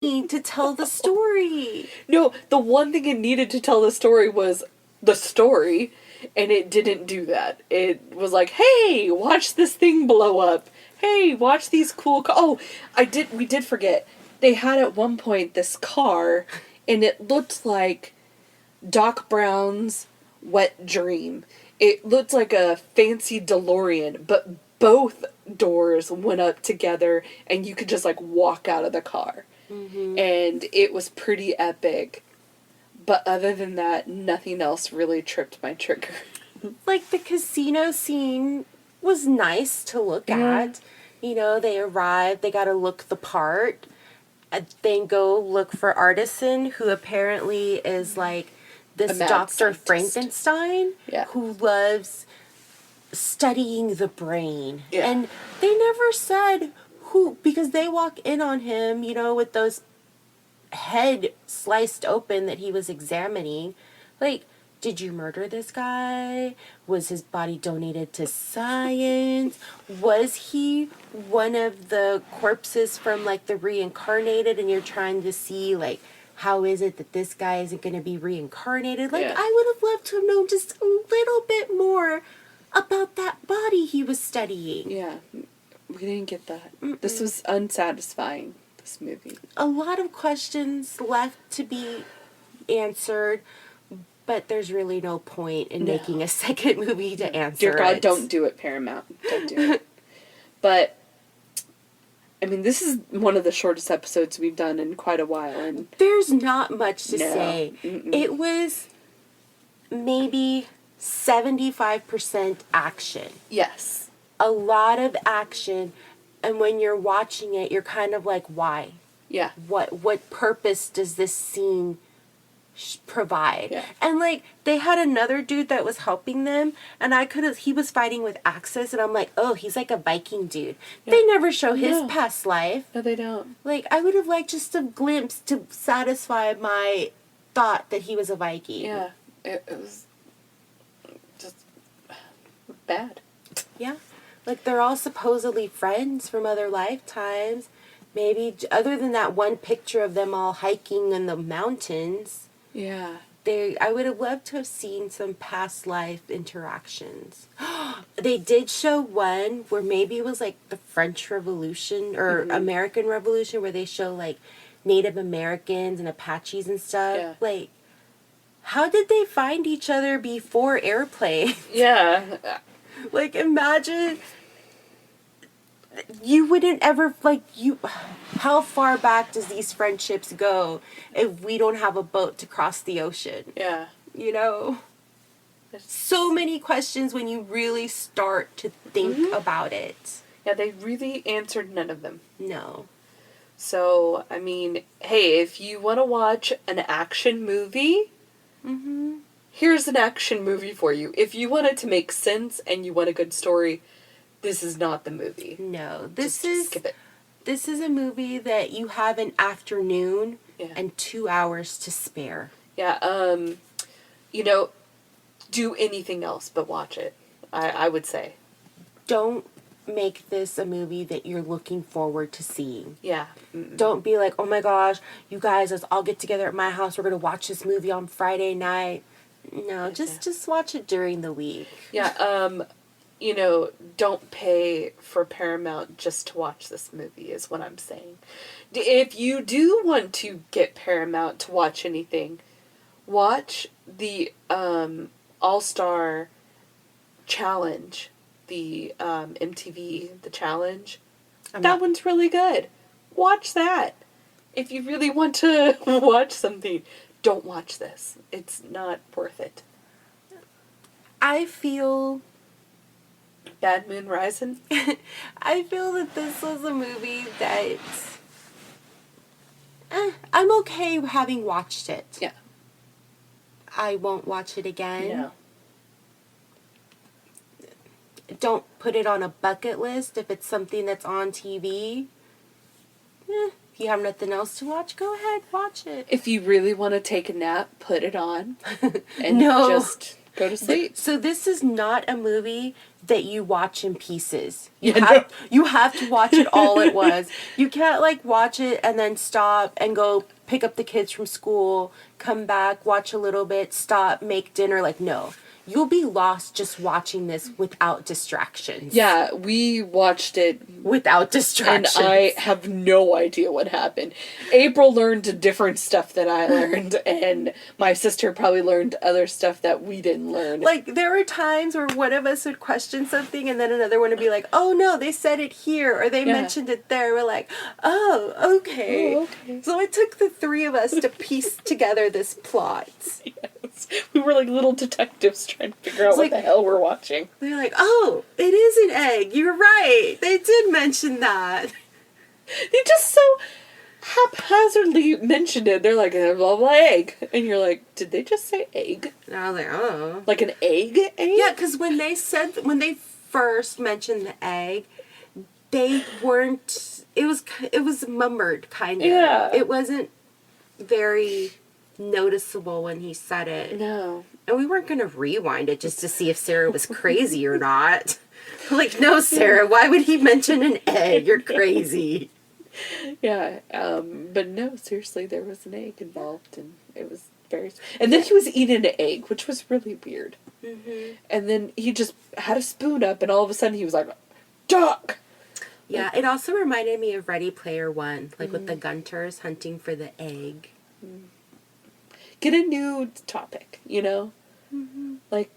to tell the story. No, the one thing it needed to tell the story was the story, and it didn't do that. It was like, hey, watch this thing blow up. Hey, watch these cool we did forget. They had at one point this car, and it looked like Doc Brown's wet dream. It looked like a fancy DeLorean, but both doors went up together, and you could just, like, walk out of the car. Mm-hmm. And it was pretty epic. But other than that, nothing else really tripped my trigger. Like, the casino scene was nice to look at. You know, they arrived, they gotta look the part. Then go look for Artisan, who apparently is, like, this Dr. Frankenstein, who loves studying the brain. Yeah. And they never said who, because they walk in on him, you know, with those head sliced open that he was examining. Like, did you murder this guy? Was his body donated to science? Was he one of the corpses from, like, the reincarnated, and you're trying to see, like, how is it that this guy isn't going to be reincarnated? Like, I would have loved to have known just a little bit more about that body he was studying. Yeah, we didn't get that. This was unsatisfying, this movie. A lot of questions left to be answered, but there's really no point in making a second movie to answer Dear God, don't do it, Paramount. Don't do it. But, I mean, this is one of the shortest episodes we've done in quite a while. And there's not much to say. It was maybe 75% action. Yes. A lot of action, and when you're watching it, you're kind of like, why? Yeah. What purpose does this scene provide? Yeah. And, like, they had another dude that was helping them, and he was fighting with axes, and I'm like, oh, he's like a Viking dude. Yeah. They never show his past life. No, they don't. Like, I would have liked just a glimpse to satisfy my thought that he was a Viking. Yeah, it was just bad. Yeah. Like, they're all supposedly friends from other lifetimes. Maybe, other than that one picture of them all hiking in the mountains. Yeah. I would have loved to have seen some past life interactions. They did show one where maybe it was like the French Revolution or American Revolution, where they show, like, Native Americans and Apaches and stuff. Yeah. Like, how did they find each other before airplanes? Yeah. Like, imagine, you wouldn't ever, like, how far back does these friendships go if we don't have a boat to cross the ocean? Yeah. You know? So many questions when you really start to think about it. Yeah, they really answered none of them. No. So, I mean, hey, if you want to watch an action movie, here's an action movie for you. If you want it to make sense and you want a good story, this is not the movie. No, just skip it. This is a movie that you have an afternoon and 2 hours to spare. Yeah, you know, do anything else but watch it, I would say. Don't make this a movie that you're looking forward to seeing. Yeah. Don't be like, oh my gosh, you guys, let's all get together at my house. We're going to watch this movie on Friday night. No, just watch it during the week. Yeah, you know, don't pay for Paramount just to watch this movie is what I'm saying. If you do want to get Paramount to watch anything, watch the All-Star Challenge, the MTV, the Challenge. That one's really good. Watch that. If you really want to watch something, don't watch this. It's not worth it. I feel... Bad Moon Rising? I feel that this was a movie that... I'm okay having watched it. Yeah. I won't watch it again. No. Don't put it on a bucket list if it's something that's on TV. If you have nothing else to watch, go ahead, watch it. If you really want to take a nap, put it on. And No. just go to sleep. So this is not a movie that you watch in pieces. Yeah, You have to watch it all at once. You can't like watch it and then stop and go pick up the kids from school, come back, watch a little bit, stop, make dinner. Like, no. You'll be lost just watching this without distractions. Yeah, we watched it without distractions. and I have no idea what happened. April learned different stuff that I learned, and my sister probably learned other stuff that we didn't learn. Like, there were times where one of us would question something, and then another one would be like, oh no, they said it here, or they mentioned it there. We're like, oh, okay. Oh, okay. So it took the three of us to piece together this plot. Yes. We were like little detectives trying to figure out what the hell we're watching. They're like, oh, it is an egg. You're right. They did mention that. They just so haphazardly mentioned it. They're like, blah, blah, egg. And you're like, did they just say egg? And I was like, oh. Like an egg? Yeah, because when they first mentioned the egg, they weren't, it was murmured, kind of. Yeah. It wasn't very noticeable when he said it. No. And we weren't going to rewind it just to see if Sarah was crazy or not. Like, no, Sarah, why would he mention an egg? You're crazy. Yeah, but no, seriously, there was an egg involved, and it was very... And then he was eating an egg, which was really weird. Mm-hmm. And then he just had a spoon up, and all of a sudden he was like, duck! Yeah, it also reminded me of Ready Player One, like with the Gunters hunting for the egg. Get a new topic, you know? Mm-hmm. Like,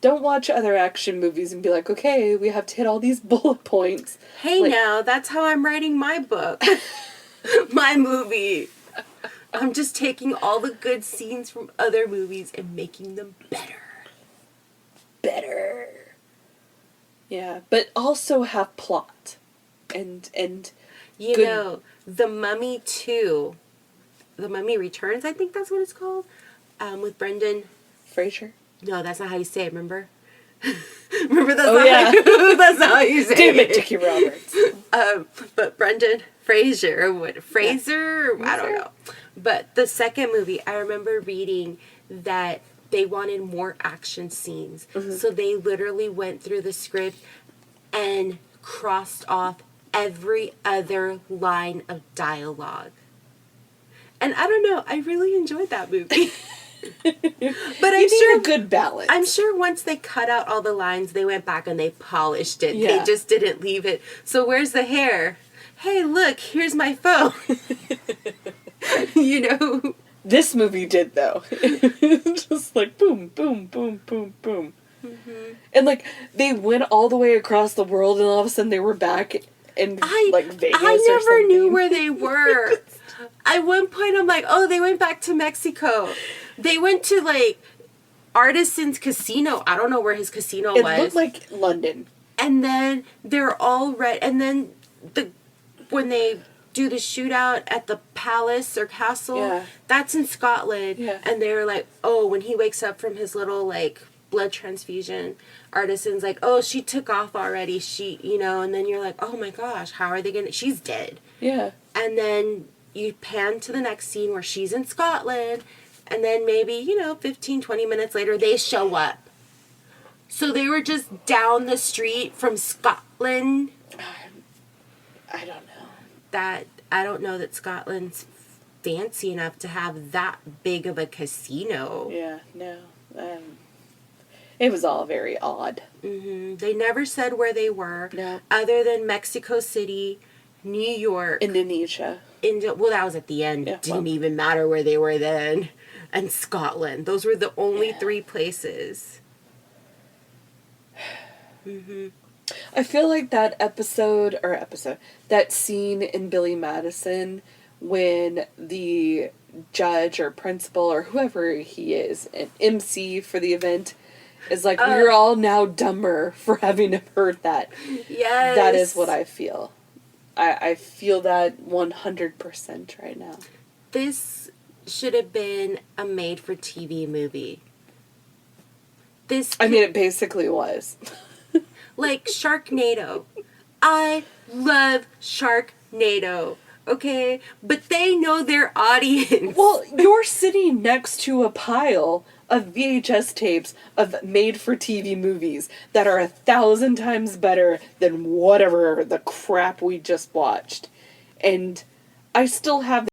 don't watch other action movies and be like, okay, we have to hit all these bullet points. Hey, like, now, that's how I'm writing my book. My movie. I'm just taking all the good scenes from other movies and making them better. Better. Yeah, but also have plot. And you good... know, The Mummy 2... The Mummy Returns, I think that's what it's called. With Brendan Fraser? No, that's not how you say it, remember? Remember, that's that's not how you say Damn it. it, Dickie Roberts. But Brendan Fraser, or what, Fraser? I don't know. But the second movie, I remember reading that they wanted more action scenes. Mm-hmm. So they literally went through the script and crossed off every other line of dialogue. And I don't know, I really enjoyed that movie. But I'm sure a good balance. I'm sure once they cut out all the lines, they went back and they polished it. Yeah. They just didn't leave it. So where's the hair? Hey, look, here's my phone. You know? This movie did, though. Just like boom, boom, boom, boom, boom. Mm-hmm. And like, they went all the way across the world and all of a sudden they were back in like Vegas I or never something. knew where they were. At one point, I'm like, oh, they went back to Mexico. They went to, like, Artisan's casino. I don't know where his casino was. It looked like London. And then they're all red. And then when they do the shootout at the palace or castle, that's in Scotland. Yeah. And they're like, oh, when he wakes up from his little, like, blood transfusion, Artisan's like, oh, she took off already. She, you know, and then you're like, oh my gosh, how are they going to, she's dead. Yeah. And then you pan to the next scene where she's in Scotland, and then maybe, 15, 20 minutes later, they show up. So they were just down the street from Scotland. I don't know. I don't know that Scotland's fancy enough to have that big of a casino. Yeah, no. It was all very odd. Mm-hmm. They never said where they were. No. Other than Mexico City, New York. Indonesia. Well, that was at the end. Didn't even matter where they were then. And Scotland. Those were the only three places. Mm-hmm. I feel like that that scene in Billy Madison when the judge or principal or whoever he is, an MC for the event, is like, we're all now dumber for having heard that. Yes. That is what I feel. I feel that 100% right now. This should have been a made-for-TV movie. It basically was. Like Sharknado. I love Sharknado, okay? But they know their audience. Well, you're sitting next to a pile of VHS tapes of made-for-TV movies that are 1,000 times better than whatever the crap we just watched. And I still have